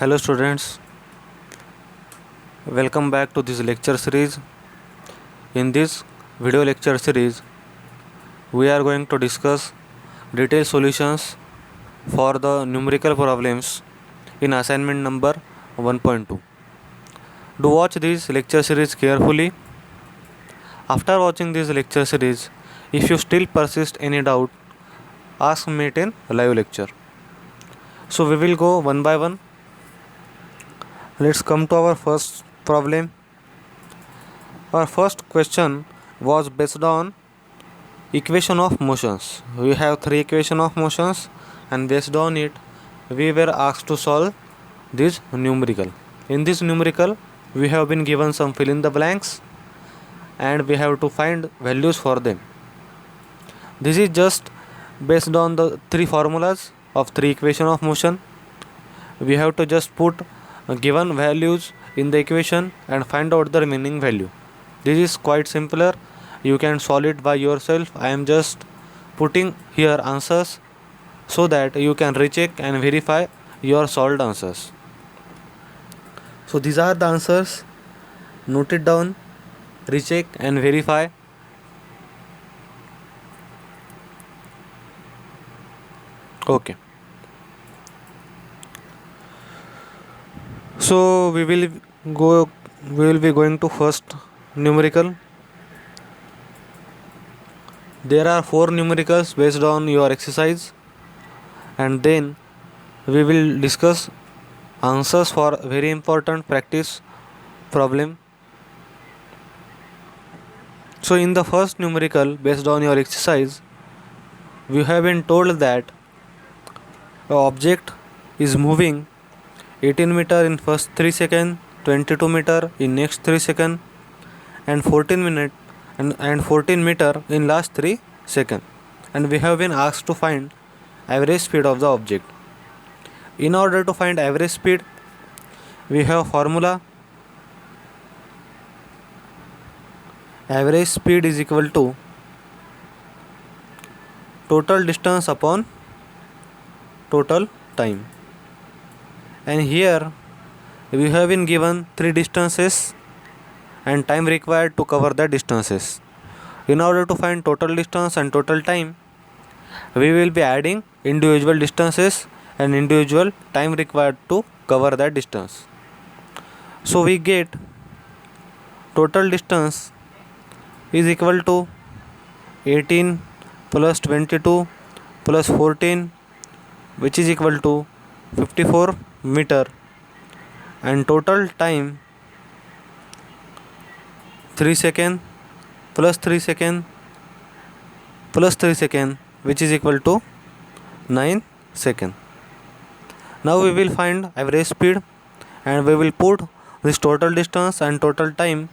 Hello students, welcome back to this lecture series. In this video lecture series, we are going to discuss detailed solutions for the numerical problems in assignment number 1.2. Do watch this lecture series carefully. After watching this lecture series, if you still persist any doubt, ask me it in live lecture. So we will go one by one. Let's come to our first problem. Our first question was based on equation of motions. We have three equation of motions, and based on it we were asked to solve this numerical. In this numerical we have been given some fill in the blanks and we have to find values for them. This is just based on the three formulas of three equation of motion. We have to just put given values in the equation and find out the remaining value. This is quite simpler. You can solve it by yourself. I am just putting here answers so that you can recheck and verify your solved answers. So these are the answers. Note it down, recheck and verify. Okay. So we will be going to first numerical. There are four numericals based on your exercise, and then we will discuss answers for very important practice problem. So in the first numerical based on your exercise, we have been told that a object is moving 18 meter in first 3 seconds, 22 meter in next 3 seconds, and 14 meter in last 3 seconds, and we have been asked to find average speed of the object. In order to find average speed, we have formula. Average speed is equal to total distance upon total time, and here we have been given three distances and time required to cover the distances. In order to find total distance and total time, we will be adding individual distances and individual time required to cover that distance. So we get total distance is equal to 18 plus 22 plus 14, which is equal to 54 meter, and total time 3 second plus 3 second plus 3 second, which is equal to 9 second. Now we will find average speed and we will put this total distance and total time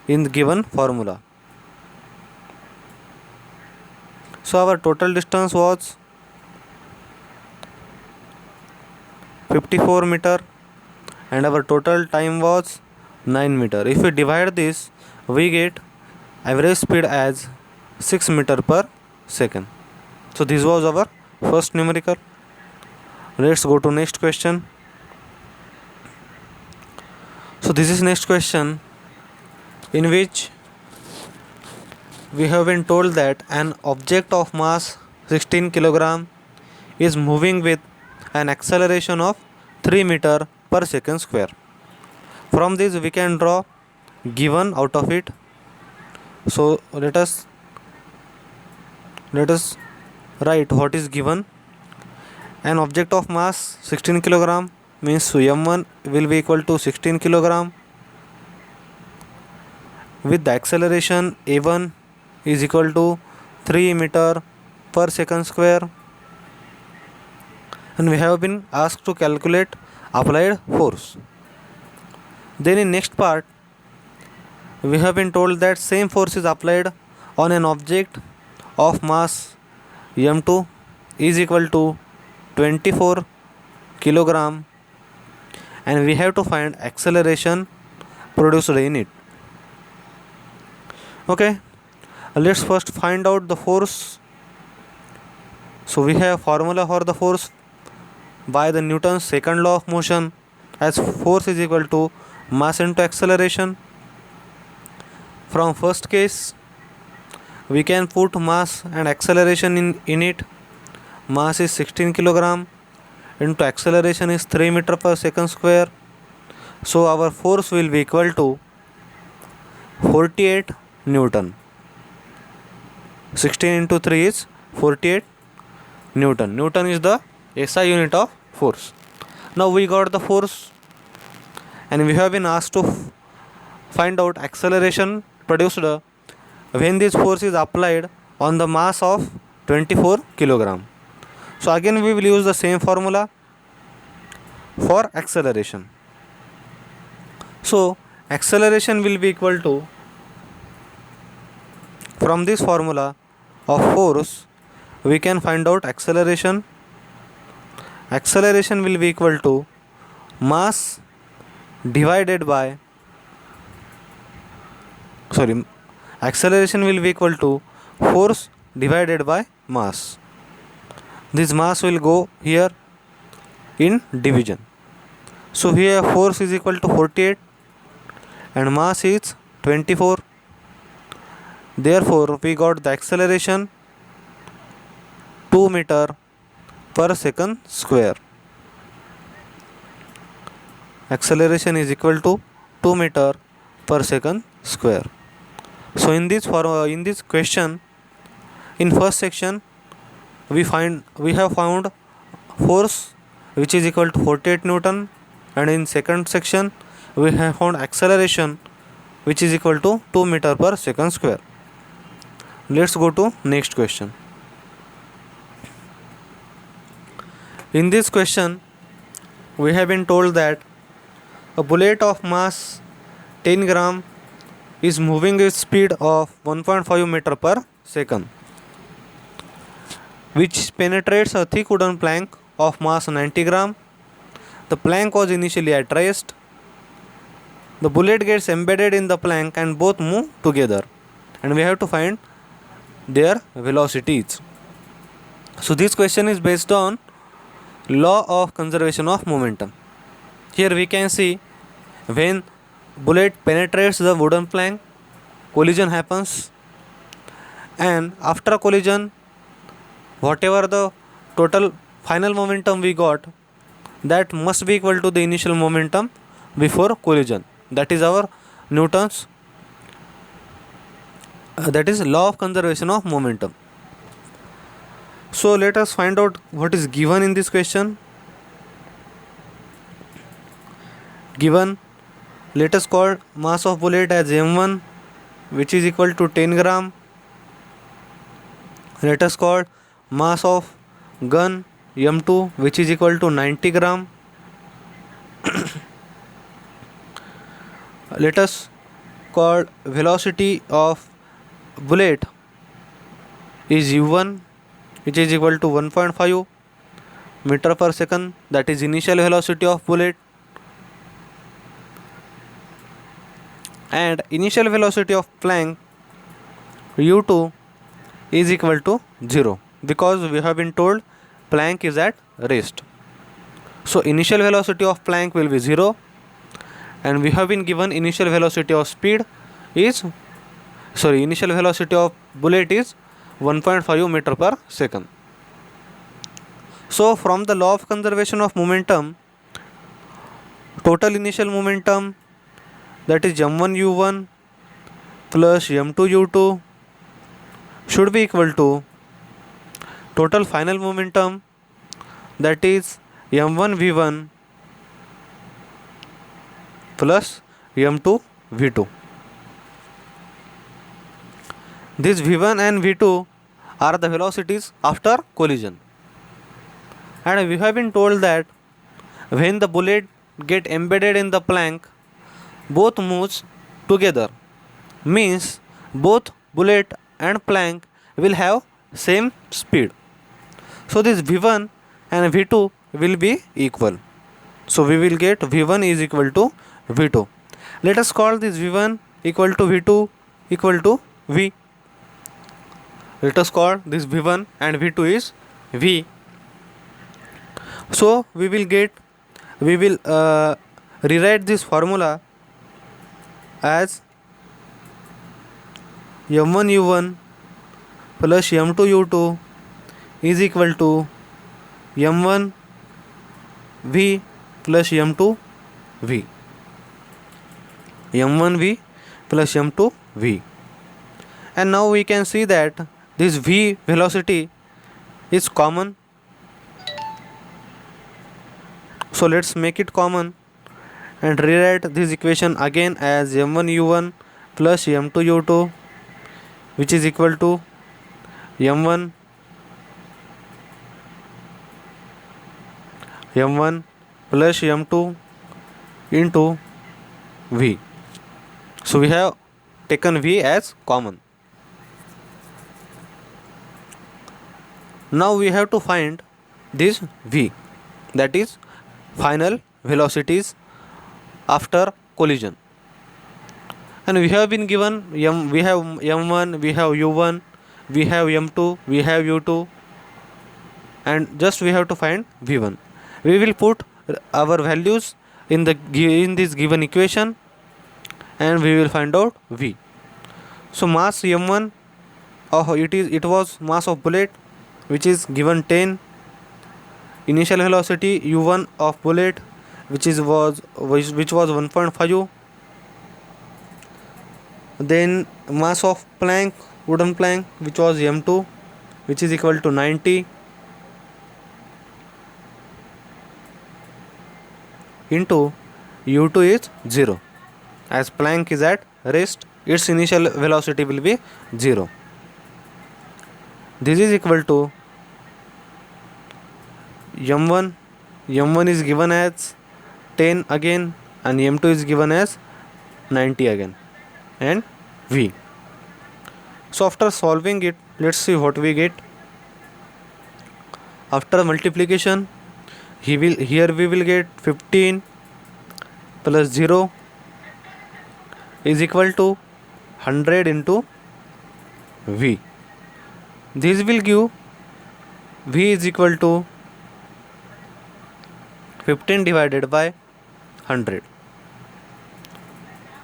in the given formula. So our total distance was 54 meter and our total time was 9 meter. If we divide this, we get average speed as 6 meter per second. So this was our first numerical. Let's go to next question. So this is next question, in which we have been told that an object of mass 16 kg is moving with an acceleration of 3 meter per second square. From this we can draw given out of it. So let us write what is given. An object of mass 16 kg means m1 will be equal to 16 kg with the acceleration a1 is equal to 3 meter per second square, and we have been asked to calculate applied force. Then in next part we have been told that same force is applied on an object of mass m2 is equal to 24 kg, and we have to find acceleration produced in it. Okay, let's first find out the force. So we have formula for the force by the Newton's second law of motion. as force is equal to mass into acceleration. From first case, we can put mass and acceleration in it. Mass is 16 kilogram into acceleration is 3 meter per second square. So our force will be equal to 48 Newton. 16 into 3 is 48 Newton. Newton is the SI unit of force. Now we got the force and we have been asked to find out acceleration produced when this force is applied on the mass of 24 kilogram. So again we will use the same formula for acceleration. So acceleration will be equal to, from this formula of force we can find out acceleration. Acceleration will be equal to mass divided by acceleration will be equal to force divided by mass. This mass will go here in division. So here force is equal to 48 and mass is 24. Therefore we got the acceleration 2 meter per second square. Acceleration is equal to 2 meter per second square. So in this question, in first section we have found force which is equal to 48 Newton, and in second section we have found acceleration which is equal to 2 meter per second square. Let's go to next question. In this question we have been told that a bullet of mass 10 gram is moving with speed of 1.5 meter per second, which penetrates a thick wooden plank of mass 90 gram. The plank was initially at rest. The bullet gets embedded in the plank and both move together, and we have to find their velocities. So this question is based on law of conservation of momentum. Here we can see when bullet penetrates the wooden plank, collision happens, and after collision whatever the total final momentum we got, that must be equal to the initial momentum before collision. That is our Newton's that is law of conservation of momentum. So let us find out what is given in this question. Given, let us call mass of bullet as m1, which is equal to 10 gram. Let us call mass of gun m2, which is equal to 90 gram. Let us call velocity of bullet is u1, which is equal to 1.5 meter per second, that is initial velocity of bullet, and initial velocity of plank u2 is equal to 0, because we have been told plank is at rest. So initial velocity of plank will be 0, and we have been given initial velocity of initial velocity of bullet is 1.5 meter per second. So from the law of conservation of momentum, total initial momentum, that is m1 u1 plus m2 u2, should be equal to total final momentum, that is m1 v1 plus m2 v2. These v1 and v2 are the velocities after collision, and we have been told that when the bullet get embedded in the plank, both moves together, means both bullet and plank will have same speed. So this v1 and v2 will be equal. So we will get v1 is equal to v2. Let us call this v1 equal to v2 equal to v. Let us call this v1 and v2 is v. So we will rewrite this formula as m1 u1 plus m2 u2 is equal to m1 v plus m2 v, m1 v plus m2 v. And now we can see that this v velocity is common. So let's make it common and rewrite this equation again as m1 u1 plus m2 u2, which is equal to m1 plus m2 into v. So we have taken v as common. Now we have to find this v, that is final velocities after collision. And we have been given we have m1, we have u1, we have m2, we have u2, and just we have to find v1. We will put our values in this given equation and we will find out v. So mass m1, it was mass of bullet, which is given 10. Initial velocity u1 of bullet, which was 1.5. Then mass of plank, wooden plank, which was m2, which is equal to 90, into u2 is 0. As plank is at rest, its initial velocity will be 0. This is equal to m1 is given as 10 again, and m2 is given as 90 again, and v. So after solving it, let's see what we get. After multiplication, here we will get 15 plus 0 is equal to 100 into v. This will give v is equal to 15 divided by 100.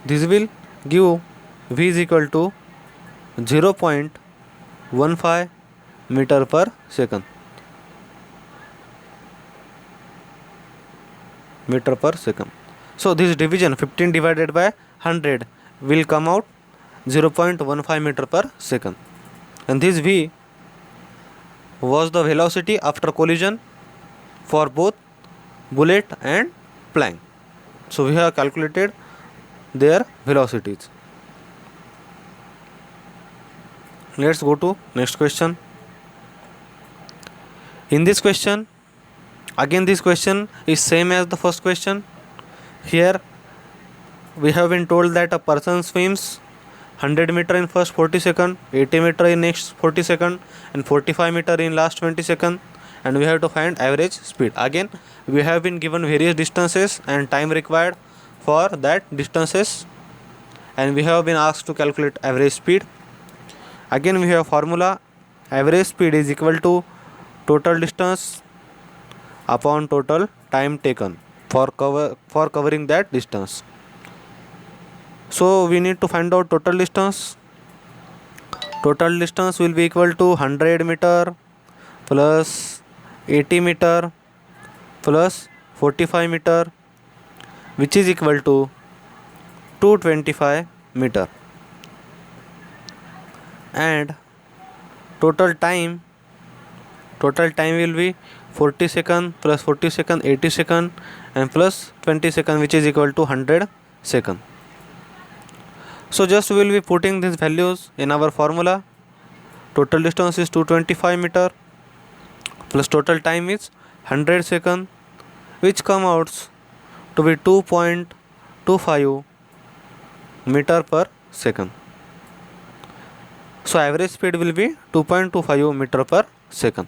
This will give v is equal to 0.15 meter per second. So this division 15 divided by 100 will come out 0.15 meter per second. And this v was the velocity after collision for both bullet and plank. So we have calculated their velocities. Let's go to next question. In this question, again this question is same as the first question. Here we have been told that a person swims 100 meter in first 40 seconds, 80 meter in next 40 seconds, and 45 meter in last 20 seconds, and we have to find average speed. Again we have been given various distances and time required for that distances, and we have been asked to calculate average speed. Again we have formula: average speed is equal to total distance upon total time taken for covering that distance. So we need to find out total distance. Total distance will be equal to 100 meter plus 80 meter plus 45 meter, which is equal to 225 meter. And total time will be 40 second plus 40 second 80 second and plus 20 second, which is equal to 100 second. So just we will be putting these values in our formula. Total distance is 225 meter plus total time is 100 second, which come out to be 2.25 meter per second. So average speed will be 2.25 meter per second.